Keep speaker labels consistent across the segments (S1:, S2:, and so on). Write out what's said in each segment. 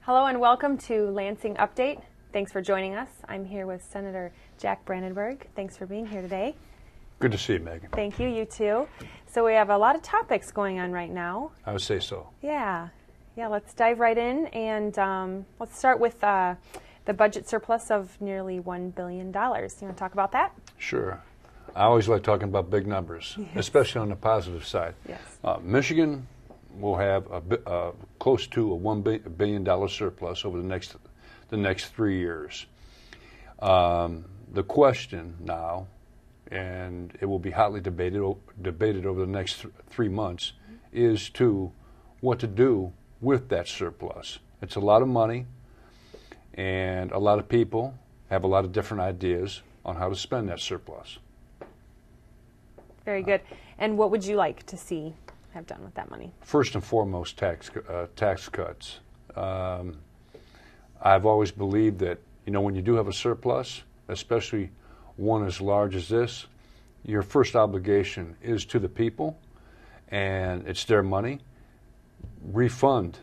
S1: Hello and welcome to Lansing Update. Thanks for joining us. I'm here with Senator Jack Brandanburg. Thanks for being here today.
S2: Good to see you, Megan.
S1: Thank you, you too. So we have a lot of topics going on right now.
S2: I would say so.
S1: Yeah, let's dive right in and let's start with the budget surplus of nearly $1 billion. You want to talk about that?
S2: Sure. I always like talking about big numbers, especially on the positive side.
S1: Yes.
S2: Michigan will have close to a $1 billion surplus over the next 3 years. The question now, and it will be hotly debated over the next 3 months, is what to do with that surplus. It's a lot of money, and a lot of people have a lot of different ideas on how to spend that surplus.
S1: Very good. And what would you like to see have done with that money?
S2: First and foremost, tax cuts. I've always believed that, when you do have a surplus, especially one as large as this, your first obligation is to the people, and it's their money. Refund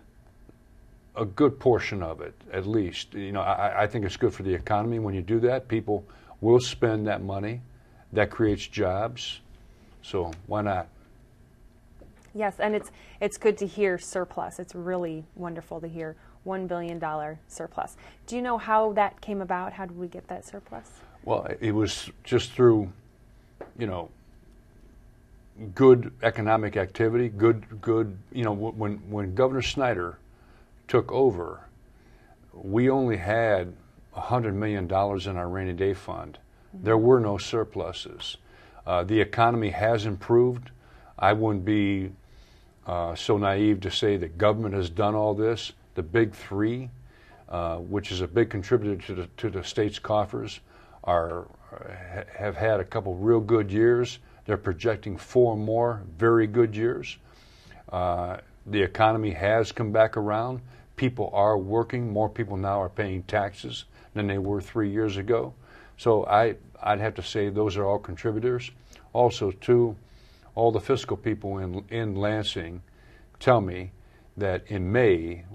S2: a good portion of it, at least. I think it's good for the economy when you do that. People will spend that money. That creates jobs. So why not?
S1: Yes, and it's good to hear surplus. It's really wonderful to hear $1 billion surplus. Do you know how that came about? How did we get that surplus?
S2: Well, it was just through, good economic activity, good. When Governor Snyder took over, we only had $100 million in our rainy day fund. Mm-hmm. There were no surpluses. The economy has improved. I wouldn't be so naive to say that government has done all this. The big three, which is a big contributor to the state's coffers, have had a couple real good years. They're projecting 4 more very good years. The economy has come back around. People are working. More people now are paying taxes than they were 3 years ago. So I'd have to say those are all contributors. Also, too, all the fiscal people in Lansing tell me that in May,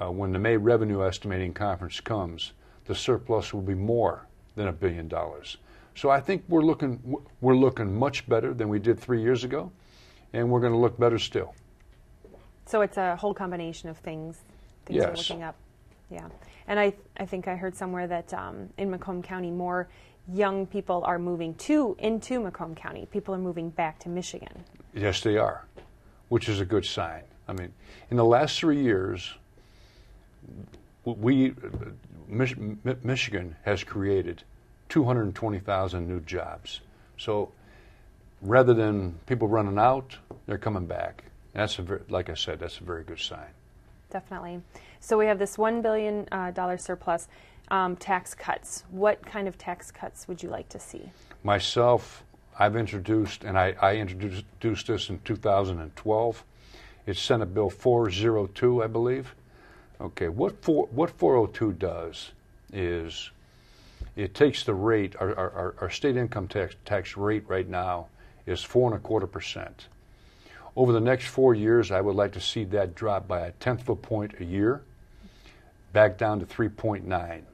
S2: when the May Revenue Estimating Conference comes, the surplus will be more than $1 billion. So I think we're looking much better than we did 3 years ago, and we're going to look better still.
S1: So it's a whole combination of things
S2: Yes.
S1: are looking up. Yeah, and I think I heard somewhere that in Macomb County more young people are moving into Macomb County. People are moving back to Michigan.
S2: Yes, they are, which is a good sign. I mean, in the last 3 years, Michigan has created 220,000 new jobs. So rather than people running out, they're coming back. And like I said, that's a very good sign.
S1: Definitely. So we have this $1 billion surplus. Tax cuts. What kind of tax cuts would you like to see?
S2: Myself, I've introduced, and I introduced this in 2012. It's Senate Bill 402, I believe. Okay, what 402 does is it takes the rate, our state income tax rate right now is 4.25%. Over the next 4 years, I would like to see that drop by 1/10 of a point a year, back down to 3.9.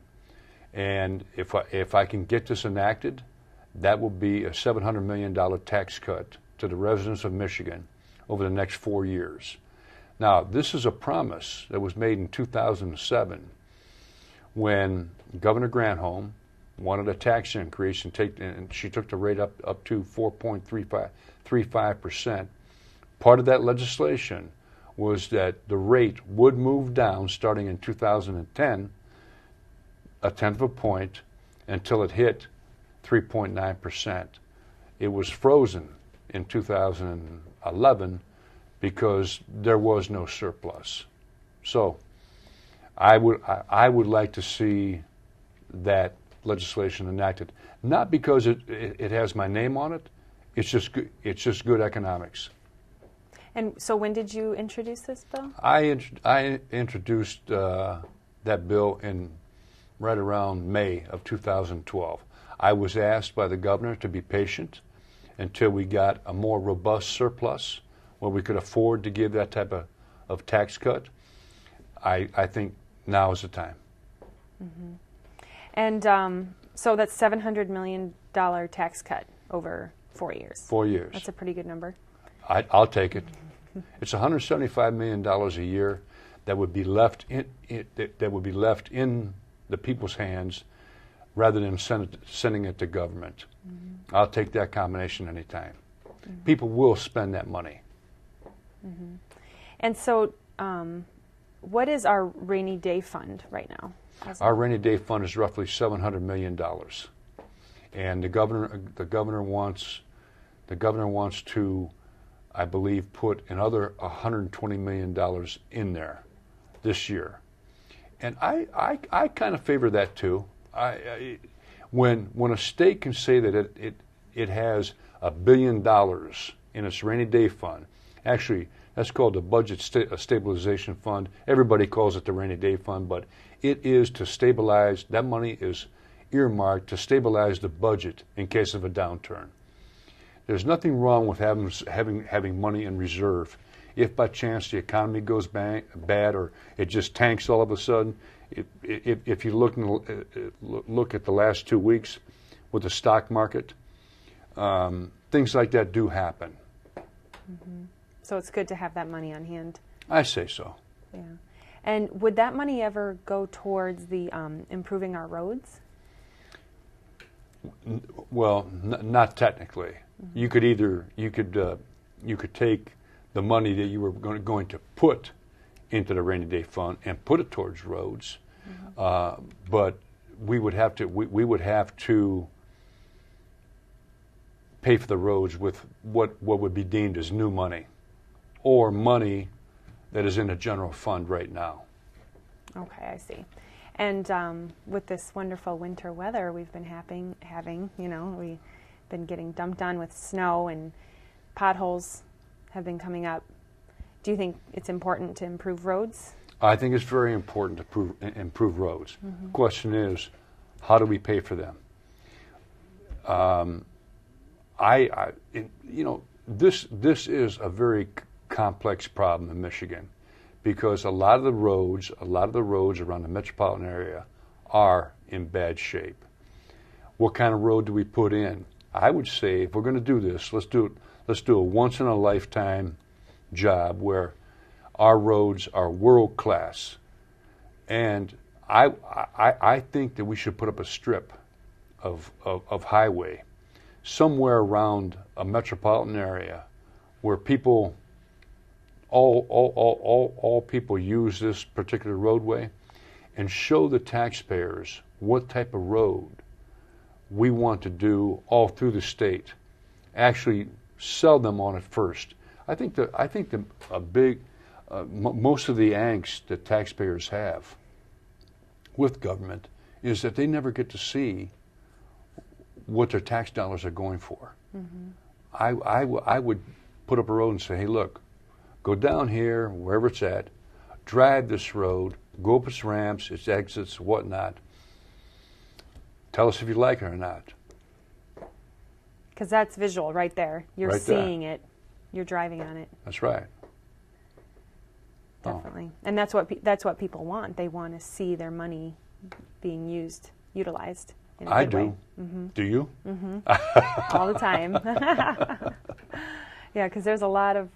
S2: And if I can get this enacted, that will be a $700 million tax cut to the residents of Michigan over the next 4 years. Now, this is a promise that was made in 2007 when Governor Granholm wanted a tax increase and she took the rate up to 4.35%. Part of that legislation was that the rate would move down starting in 2010, 1/10 of a point, until it hit 3.9%. It was frozen in 2011 because there was no surplus. So I would like to see that legislation enacted, not because it has my name on it. It's just good economics.
S1: And so when did you introduce this bill?
S2: I introduced that bill in right around May of 2012. I was asked by the governor to be patient until we got a more robust surplus where we could afford to give that type of tax cut. I think Now is the time.
S1: And so that's $700 million tax cut over 4 years.
S2: 4 years.
S1: That's a pretty good number.
S2: I'll take it. It's $175 million a year that would be left in the people's hands rather than sending it to government. I'll take that combination anytime. People will spend that money.
S1: And so, what is our rainy day fund right now?
S2: Our rainy day fund is roughly $700 million, and the governor wants to, I believe, put another $120 million in there this year, and I kind of favor that too. When a state can say that it has $1 billion in its rainy day fund, actually that's called the budget stabilization fund. Everybody calls it the rainy day fund, but it is to stabilize. That money is earmarked to stabilize the budget in case of a downturn. There's nothing wrong with having money in reserve. If by chance the economy goes bad or it just tanks all of a sudden, if you look at the last 2 weeks with the stock market, things like that do happen.
S1: So it's good to have that money on hand.
S2: I say so.
S1: Yeah. And would that money ever go towards the improving our roads?
S2: Well, not technically. You could take the money that you were going to put into the rainy day fund and put it towards roads, but we would have to pay for the roads with what would be deemed as new money, or money that is in the general fund right now.
S1: Okay, I see. And with this wonderful winter weather we've been having, we've been getting dumped on with snow and potholes have been coming up. Do you think it's important to improve roads?
S2: I think it's very important to improve roads. The question is, how do we pay for them? This is a very complex problem in Michigan, because a lot of the roads around the metropolitan area are in bad shape. What kind of road do we put in? I would say if we're going to do this, let's do a once in a lifetime job where our roads are world class. And I think that we should put up a strip of highway somewhere around a metropolitan area where people, all people use this particular roadway, and show the taxpayers what type of road we want to do all through the state. Actually sell them on it first. I think most of the angst that taxpayers have with government is that they never get to see what their tax dollars are going for. I would put up a road and say, hey, look, go down here, wherever it's at, drive this road, go up its ramps, its exits, whatnot. Tell us if you like it or not.
S1: Because that's visual right there. You're
S2: Right
S1: seeing
S2: there.
S1: it. You're driving on it.
S2: That's right.
S1: Definitely. And that's what people want. They want to see their money being utilized in a good way.
S2: Do you?
S1: All the time. Yeah, because there's a lot of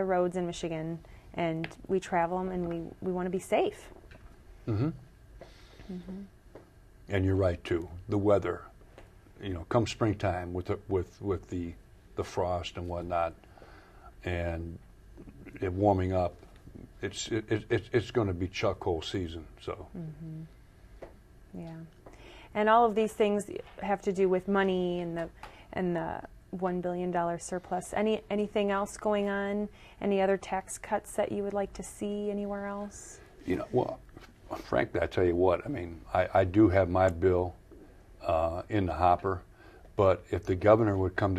S1: roads in Michigan, and we travel them, and we want to be safe.
S2: And you're right too. The weather, come springtime with the frost and whatnot, and it warming up, it's going to be chuck hole season. So.
S1: Yeah, and all of these things have to do with money and the $1 billion surplus. Anything else going on? Any other tax cuts that you would like to see anywhere else?
S2: Well, frankly, I tell you what. I mean, I do have my bill in the hopper, but if the governor would come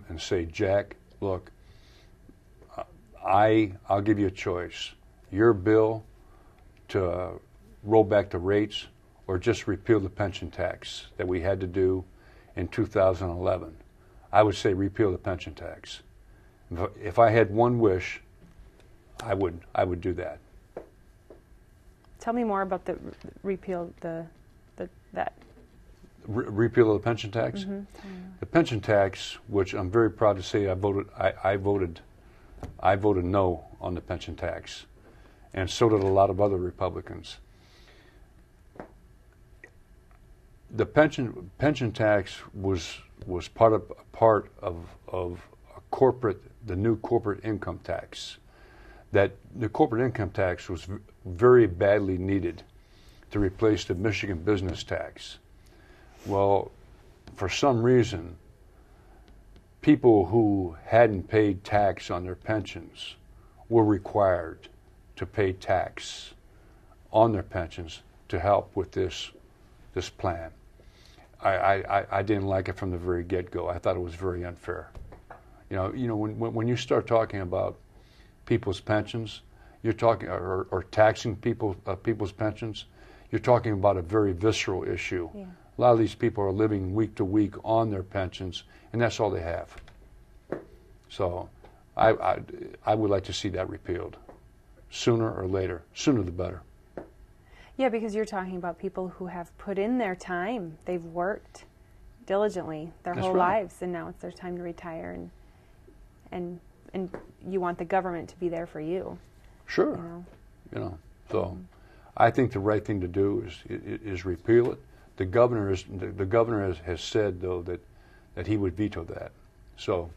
S2: and say, Jack, look, I'll give you a choice. Your bill to roll back the rates or just repeal the pension tax that we had to do in 2011. I would say repeal the pension tax. If I had one wish, I would do that.
S1: Tell me more about the repeal that.
S2: Repeal of the pension tax.
S1: Mm-hmm.
S2: The pension tax, which I'm very proud to say, I voted no on the pension tax, and so did a lot of other Republicans. The pension tax was part of the new corporate income tax. That the corporate income tax was very badly needed to replace the Michigan business tax. Well, for some reason, people who hadn't paid tax on their pensions were required to pay tax on their pensions to help with this plan. I didn't like it from the very get-go. I thought it was very unfair. When you start talking about people's pensions, you're talking or taxing people's pensions, you're talking about a very visceral issue. Yeah. A lot of these people are living week to week on their pensions, and that's all they have. So I would like to see that repealed sooner or later. Sooner the better.
S1: Yeah, because you're talking about people who have put in their time. They've worked diligently their whole lives, and now it's their time to retire, and you want the government to be there for you.
S2: Sure. So I think the right thing to do is repeal it. The governor has said, though, that he would veto that. So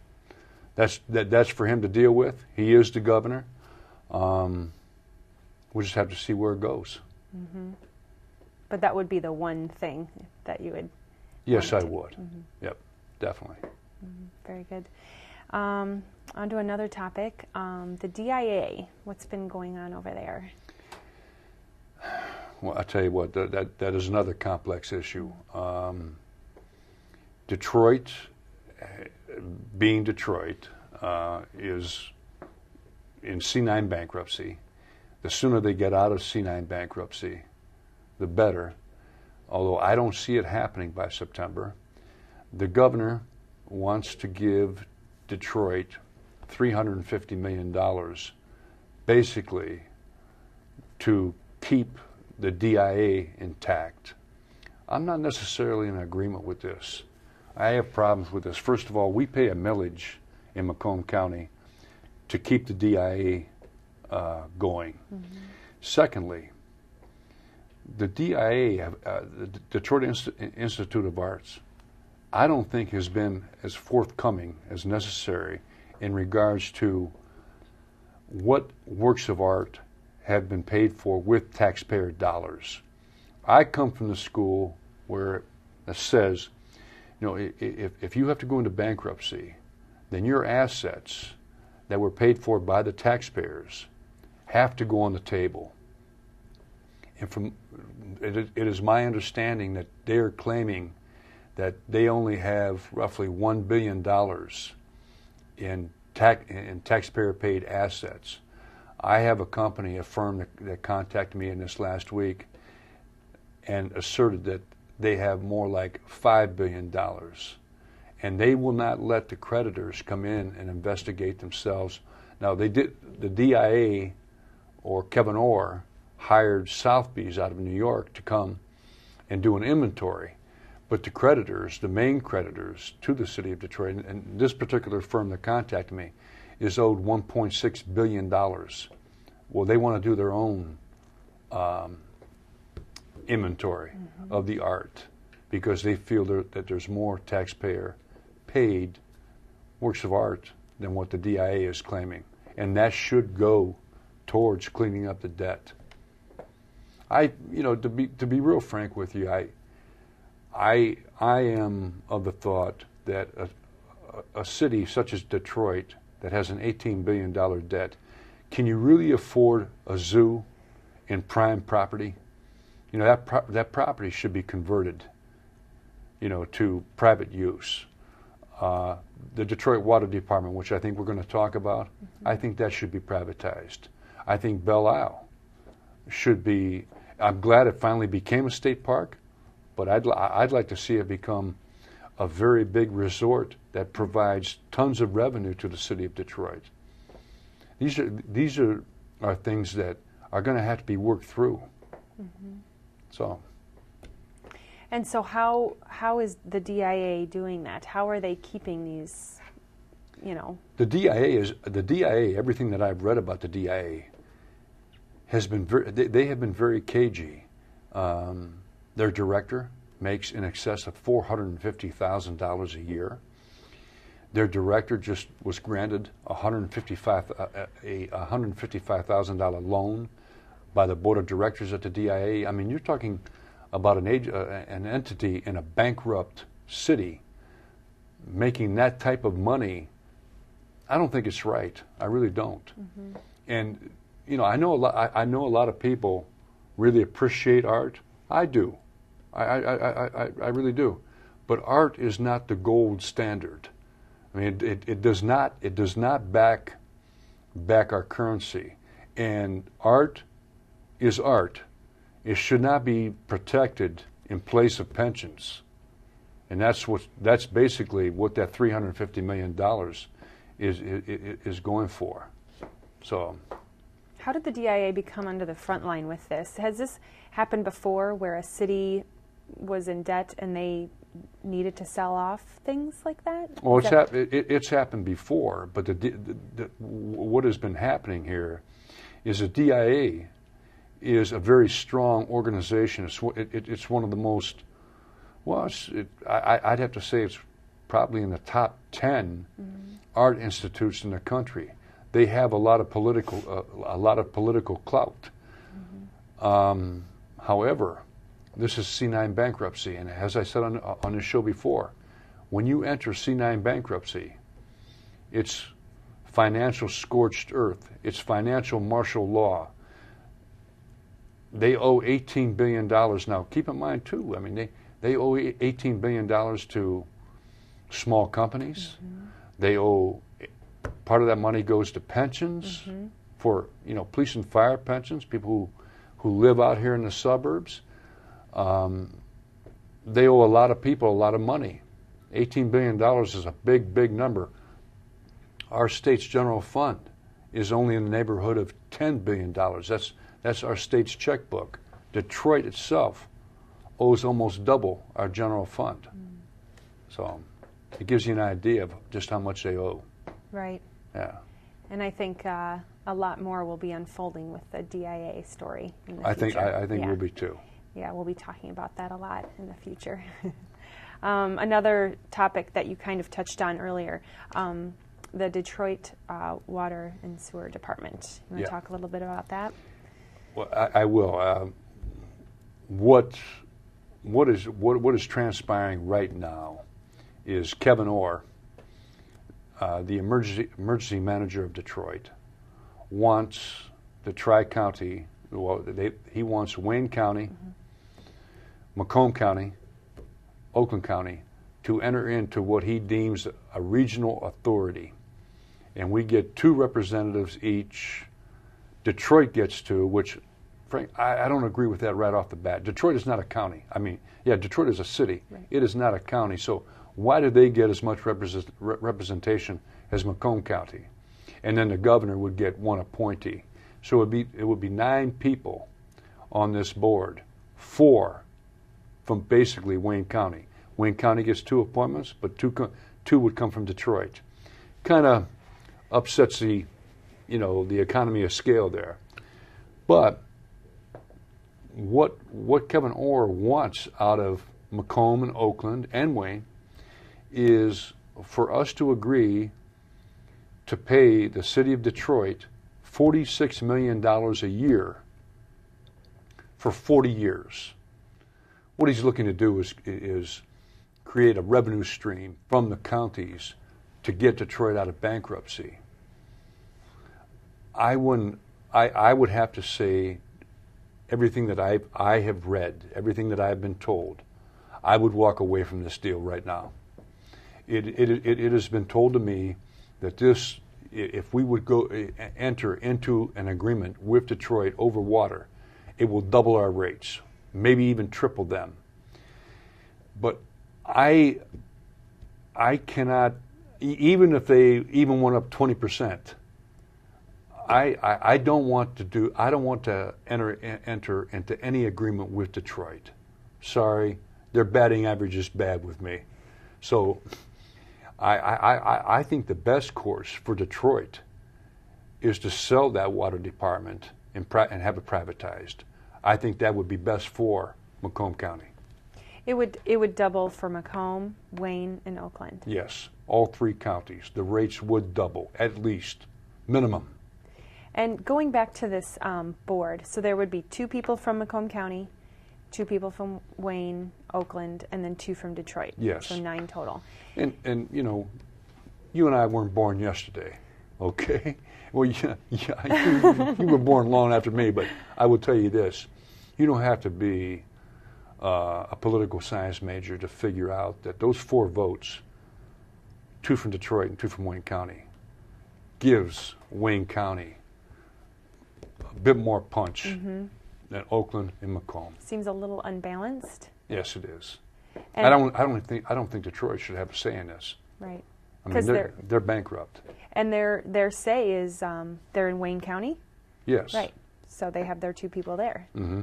S2: that's for him to deal with. He is the governor. We'll just have to see where it goes.
S1: Mm-hmm. But that would be the one thing that you would.
S2: Yes, I would. Mm-hmm. Yep, definitely.
S1: Mm-hmm. Very good. On to another topic. The DIA. What's been going on over there?
S2: Well, I tell you what, that is another complex issue. Detroit, being Detroit, is in C9 bankruptcy. The sooner they get out of C9 bankruptcy, the better. Although I don't see it happening by September. The governor wants to give Detroit $350 million, basically, to keep the DIA intact. I'm not necessarily in agreement with this. I have problems with this. First of all, we pay a millage in Macomb County to keep the DIA going. Mm-hmm. Secondly, the DIA, the Detroit Institute of Arts, I don't think has been as forthcoming as necessary in regards to what works of art have been paid for with taxpayer dollars. I come from the school where it says, if you have to go into bankruptcy, then your assets that were paid for by the taxpayers have to go on the table. And it is my understanding that they are claiming that they only have roughly $1 billion in taxpayer-paid assets. I have a company, a firm that contacted me in this last week and asserted that they have more like $5 billion. And they will not let the creditors come in and investigate themselves. Now, the DIA, or Kevin Orr, hired Sotheby's out of New York to come and do an inventory. But the creditors, the main creditors to the city of Detroit, and this particular firm that contacted me, is owed $1.6 billion. Well, they want to do their own inventory of the art because they feel that there's more taxpayer-paid works of art than what the DIA is claiming. And that should go towards cleaning up the debt. To be real frank with you, I am of the thought that a city such as Detroit that has an $18 billion debt, can you really afford a zoo in prime property? That property should be converted, to private use. The Detroit Water Department, which I think we're going to talk about, I think that should be privatized. I think Belle Isle should be. I'm glad it finally became a state park, but I'd like to see it become a very big resort that provides tons of revenue to the city of Detroit. These are things that are going to have to be worked through. So.
S1: And so how is the DIA doing that? How are they keeping these,
S2: The DIA, everything that I've read about the DIA has been they have been very cagey. Their director makes in excess of $450,000 a year. Their director just was granted a $155,000 loan by the board of directors at the DIA. I mean, you're talking about an entity in a bankrupt city making that type of money. I don't think it's right. I really don't. And I know a lot of people really appreciate art. I do. I really do. But art is not the gold standard. I mean, it does not back our currency. And art is art. It should not be protected in place of pensions. And that's basically what that $350 million is going for. So,
S1: how did the DIA become under the front line with this? Has this happened before, where a city was in debt and they needed to sell off things like that?
S2: Well, it's happened before, but what has been happening here is the DIA is a very strong organization. It's one of the most, well, I'd have to say it's probably in the top 10 art institutes in the country. They have a lot of political clout. However, this is C9 bankruptcy, and as I said on this show before, when you enter C9 bankruptcy, it's financial scorched earth. It's financial martial law. They owe $18 billion now. Keep in mind, too, I mean, they owe $18 billion to small companies. They owe, part of that money goes to pensions for, police and fire pensions, people who live out here in the suburbs. They owe a lot of people a lot of money. $18 billion is a big, big number. Our state's general fund is only in the neighborhood of $10 billion. That's our state's checkbook. Detroit itself owes almost double our general fund. So it gives you an idea of just how much they owe.
S1: Right.
S2: Yeah.
S1: And I think a lot more will be unfolding with the DIA story in the
S2: I
S1: future.
S2: think we'll be too.
S1: Yeah, we'll be talking about that a lot in the future. Another topic that you kind of touched on earlier, the Detroit Water and Sewer Department. You want to talk a little bit about that?
S2: Well, I will. What is transpiring right now is Kevin Orr, the emergency manager of Detroit, wants the Tri-County. Well, he wants Wayne County, Macomb County, Oakland County to enter into what he deems a regional authority, and we get 2 representatives each. Detroit gets 2, which, Frank, I don't agree with that right off the bat. Detroit is not a county. I mean, yeah, Detroit is a city. Right. It is not a county. So why do they get as much representation as Macomb County? And then the governor would get 1 appointee. So it would be 9 people on this board, 4 from basically Wayne County. Wayne County gets 2 appointments, but 2 would come from Detroit. Kind of upsets the economy of scale there. But what Kevin Orr wants out of Macomb and Oakland and Wayne is for us to agree to pay the city of Detroit $46 million a year for 40 years. What he's looking to do is create a revenue stream from the counties to get Detroit out of bankruptcy. I would have to say everything that I have read, everything that I've been told, I would walk away from this deal right now. It has been told to me that if we would enter into an agreement with Detroit over water, it will double our rates, maybe even triple them. But I cannot, even if they even went up 20%, I don't want to enter into any agreement with Detroit. Sorry, their batting average is bad with me. So I think the best course for Detroit is to sell that water department and have it privatized. I think that would be best for Macomb County.
S1: It would double for Macomb, Wayne, and Oakland.
S2: Yes, all three counties. The rates would double, at least, minimum.
S1: And going back to this board, so there would be 2 people from Macomb County, 2 people from Wayne, Oakland, and then 2 from Detroit.
S2: Yes.
S1: So 9 total.
S2: And you know, you and I weren't born yesterday, okay? Well, you were born long after me, but I will tell you this. You don't have to be a political science major to figure out that those 4 votes, 2 from Detroit and 2 from Wayne County, gives Wayne County a bit more punch than Oakland and Macomb.
S1: Seems a little unbalanced.
S2: Yes, it is.
S1: And
S2: I don't think Detroit should have a say in this.
S1: Right.
S2: I mean, they're bankrupt.
S1: And their say is they're in Wayne County.
S2: Yes.
S1: Right. So they have their 2 people there.
S2: Mm-hmm.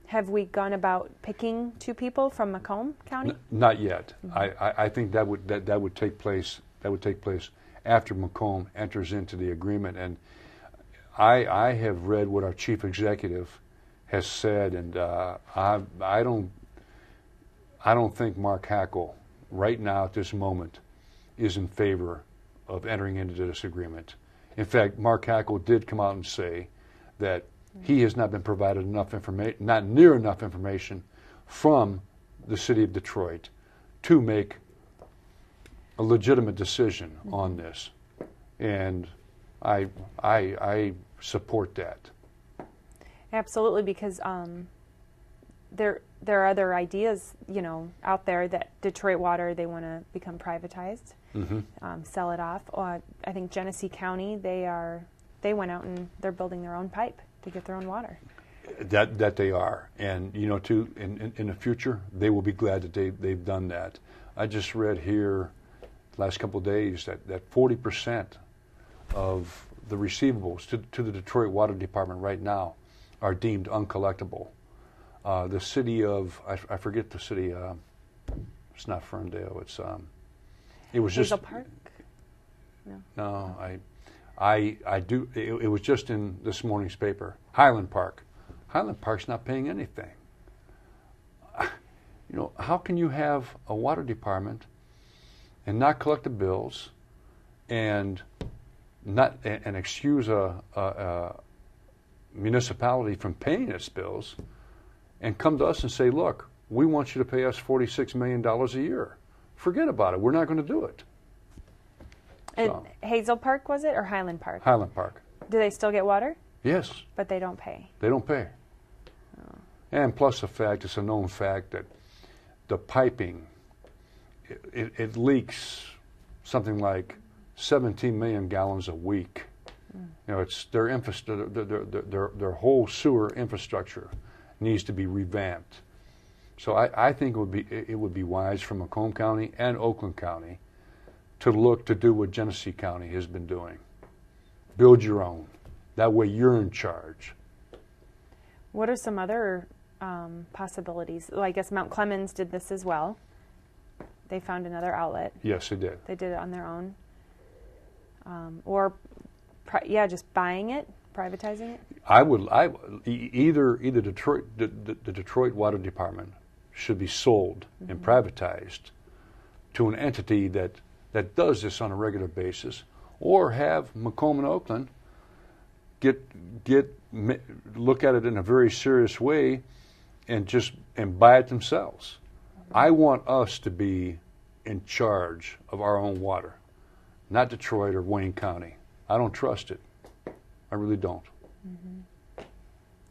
S1: Have we gone about picking 2 people from Macomb County?
S2: Not yet. I think that would take place. That would take place after Macomb enters into the agreement. And I have read what our chief executive has said, and I don't think Mark Hackle right now at this moment is in favor of entering into this agreement. In fact, Mark Hackle did come out and say that he has not been provided enough information, not near enough information from the city of Detroit to make a legitimate decision on this. And I support that.
S1: Absolutely, because there are other ideas, out there that Detroit Water, they want to become privatized, sell it off. Or I think Genesee County, they went out and they're building their own pipe to get their own water.
S2: That they are, and too, in the future, they will be glad that they've done that. I just read here last couple of days that 40% of the receivables to the Detroit Water Department right now are deemed uncollectible. The city of I forget the city. It's not Ferndale. It was
S1: Hazel
S2: just
S1: Park.
S2: No, I do. It was just in this morning's paper. Highland Park. Highland Park's not paying anything. How can you have a water department and not collect the bills, and excuse a municipality from paying its bills, and come to us and say, look, we want you to pay us $46 million a year. Forget about it. We're not going to do it.
S1: And Hazel Park, was it, or Highland Park?
S2: Highland Park.
S1: Do they still get water?
S2: Yes.
S1: But they don't pay.
S2: They don't pay. Oh. And plus the fact, it's a known fact that the piping, it leaks something like 17 million gallons a week. It's their whole sewer infrastructure needs to be revamped. So I think it would be wise for Macomb County and Oakland County to look to do what Genesee County has been doing. Build your own. That way you're in charge.
S1: What are some other possibilities? Well, I guess Mount Clemens did this as well. They found another outlet.
S2: Yes, they did.
S1: They did it on their own. Just buying it, privatizing it.
S2: Either Detroit, the Detroit Water Department should be sold and privatized to an entity that does this on a regular basis, or have Macomb and Oakland look at it in a very serious way and buy it themselves. I want us to be in charge of our own water, not Detroit or Wayne County. I don't trust it. I really don't.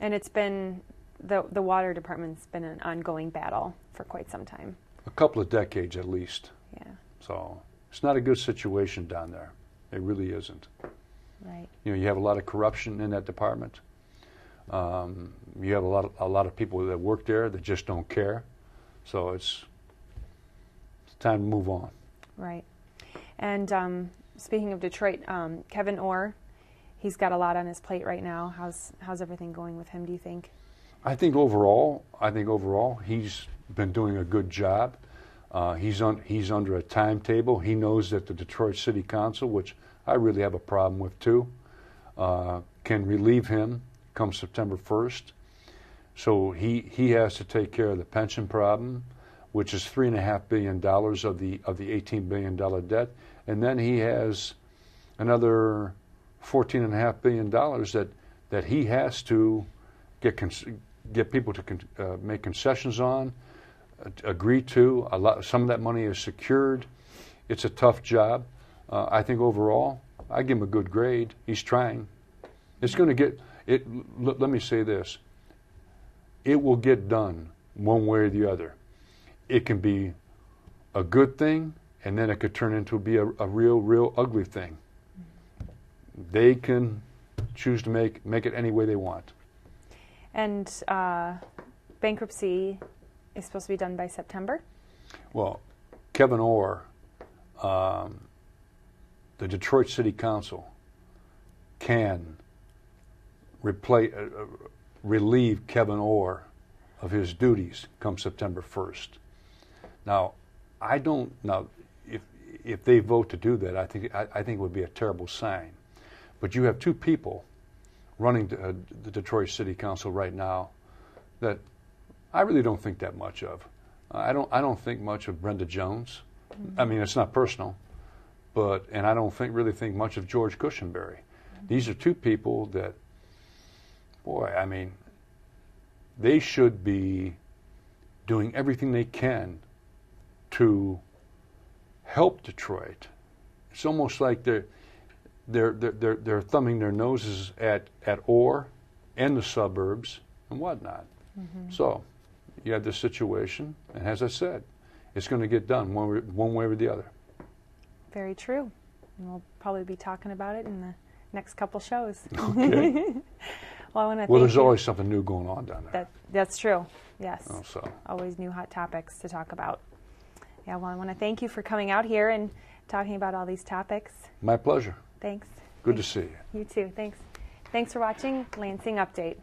S1: And it's been, the water department's been an ongoing battle for quite some time.
S2: A couple of decades at least.
S1: Yeah.
S2: So it's not a good situation down there. It really isn't.
S1: Right.
S2: You have a lot of corruption in that department. You have a lot of people that work there that just don't care. So it's time to move on.
S1: Right. And speaking of Detroit, Kevin Orr he's got a lot on his plate right now. How's everything going with him, do you think?
S2: I think overall, he's been doing a good job. He's under a timetable. He knows that the Detroit City Council, which I really have a problem with too, can relieve him come September 1st. So he has to take care of the pension problem, which is $3.5 billion of the $18 billion debt, and then he has another $14.5 billion that he has to get people to make concessions on, agree to. Some of that money is secured. It's a tough job. I think overall, I give him a good grade. He's trying. It's going to get it. Let me say this: it will get done one way or the other. It can be a good thing, and then it could turn into be a real ugly thing. They can choose to make it any way they want.
S1: And bankruptcy is supposed to be done by September?
S2: Well, Kevin Orr, the Detroit City Council, can relieve Kevin Orr of his duties come September 1st. Now, if they vote to do that, I think it would be a terrible sign. But you have two people running the Detroit City Council right now that I really don't think that much of. I don't think much of Brenda Jones. Mm-hmm. I mean, it's not personal, and I don't really think much of George Cushenberry. Mm-hmm. These are two people that, boy, I mean, they should be doing everything they can to help Detroit. It's almost like they're thumbing their noses at Orr and the suburbs and whatnot. Mm-hmm. So you have this situation, and as I said, it's going to get done one way or the other.
S1: Very true. And we'll probably be talking about it in the next couple shows.
S2: Okay.
S1: Well, I want to
S2: well, there's always something new going on down there.
S1: That's true. Yes.
S2: Oh, so.
S1: Always new hot topics to talk about. Yeah, well, I want to thank you for coming out here and talking about all these topics.
S2: My pleasure.
S1: Thanks.
S2: Good to see you.
S1: You too. Thanks. Thanks for watching Lansing Update.